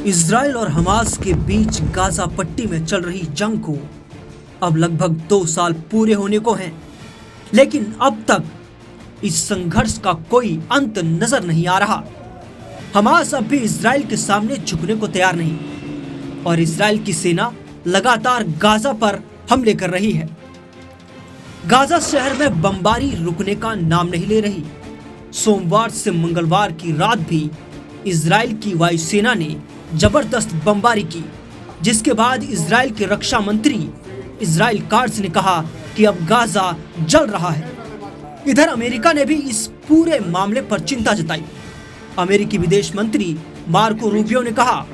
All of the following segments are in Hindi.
इजराइल और हमास के बीच गाजा पट्टी में चल रही जंग को अब लगभग 2 साल पूरे होने को हैं, लेकिन अब तक इस संघर्ष का कोई अंत नजर नहीं आ रहा। हमास अब भी इजराइल के सामने झुकने को तैयार नहीं और इजराइल की सेना लगातार गाजा पर हमले कर रही है। गाजा शहर में बमबारी रुकने का नाम नहीं ले रही। सोमवार से मंगलवार की रात भी इजराइल की वायुसेना ने जबरदस्त बमबारी की, जिसके बाद इजराइल के रक्षा मंत्री इजराइल काट्ज ने कहा कि अब गाजा जल रहा है। इधर अमेरिका ने भी इस पूरे मामले पर चिंता जताई। अमेरिकी विदेश मंत्री मार्को रूबियो ने कहा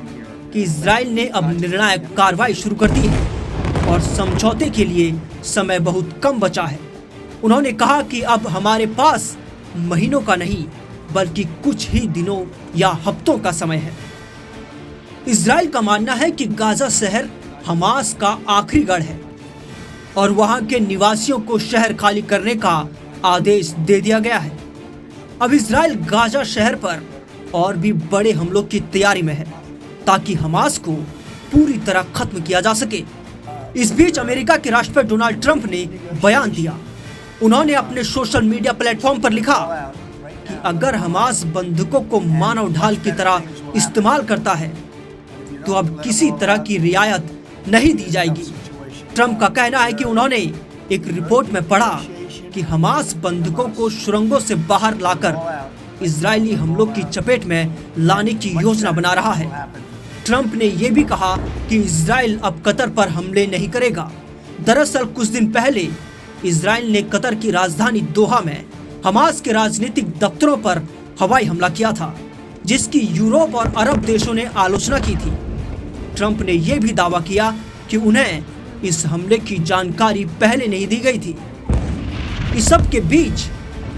कि इजराइल ने अब निर्णायक कार्रवाई शुरू कर दी है और समझौते के लिए समय बहुत कम बचा है। उन्होंने कहा कि अब हमारे पास महीनों का नहीं बल्कि कुछ ही दिनों या हफ्तों का समय है। इजराइल का मानना है कि गाजा शहर हमास का आखिरी गढ़ है और वहां के निवासियों को शहर खाली करने का आदेश दे दिया गया है। अब इजराइल गाजा शहर पर और भी बड़े हमलों की तैयारी में है ताकि हमास को पूरी तरह खत्म किया जा सके। इस बीच अमेरिका के राष्ट्रपति डोनाल्ड ट्रंप ने बयान दिया। उन्होंने अपने सोशल मीडिया प्लेटफॉर्म पर लिखा कि अगर हमास बंधकों को मानव ढाल की तरह इस्तेमाल करता है तो अब किसी तरह की रियायत नहीं दी जाएगी। ट्रंप का कहना है कि उन्होंने एक रिपोर्ट में पढ़ा कि हमास बंधकों को सुरंगों से बाहर लाकर इजरायली हमलों की चपेट में लाने की योजना बना रहा है। ट्रंप ने यह भी कहा कि इजराइल अब कतर पर हमले नहीं करेगा। दरअसल कुछ दिन पहले इजराइल ने कतर की राजधानी दोहा में हमास के राजनीतिक दफ्तरों पर हवाई हमला किया था, जिसकी यूरोप और अरब देशों ने आलोचना की थी। ट्रंप ने यह भी दावा किया कि उन्हें इस हमले की जानकारी पहले नहीं दी गई थी। इस सब के बीच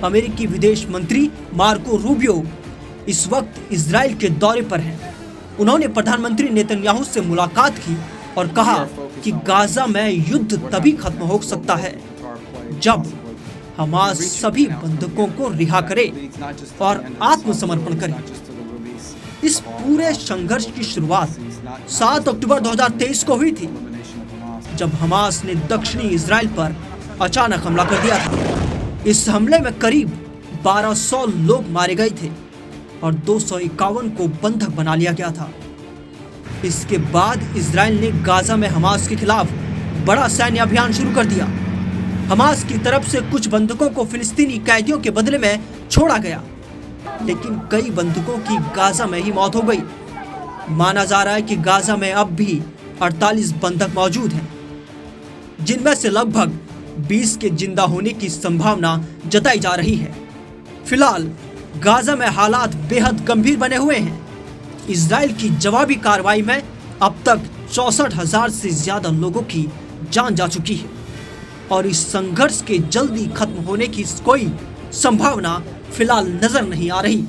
अमेरिकी विदेश मंत्री मार्को रूबियो इस वक्त इजराइल के दौरे पर हैं। उन्होंने प्रधानमंत्री नेतन्याहू से मुलाकात की और कहा कि गाजा में युद्ध तभी खत्म हो सकता है जब हमास सभी बंधकों को रिहा करे और आत्मसमर्पण करे। इस पूरे संघर्ष की शुरुआत 7 अक्टूबर 2023 को हुई थी, जब हमास ने दक्षिणी इजराइल पर अचानक हमला कर दिया था। इस हमले में करीब 1200 लोग मारे गए थे और 251 को बंधक बना लिया गया था। इसके बाद इजराइल ने गाजा में हमास के खिलाफ बड़ा सैन्य अभियान शुरू कर दिया। हमास की तरफ से कुछ बंधकों को फिलिस्तीनी कैदियों के बदले में छोड़ा गया, लेकिन कई बंधकों की गाजा में ही मौत हो गई। माना जा रहा है कि गाजा में अब भी 48 बंधक मौजूद हैं, जिनमें से लगभग 20 के जिंदा होने की संभावना जताई जा रही है। फिलहाल गाजा में हालात बेहद गंभीर बने हुए हैं। इजराइल की जवाबी कार्रवाई में अब तक 64,000 से ज्यादा लोगों की जान जा चुकी है और इस संघर्ष के जल्दी खत्म होने की कोई संभावना फिलहाल नजर नहीं आ रही।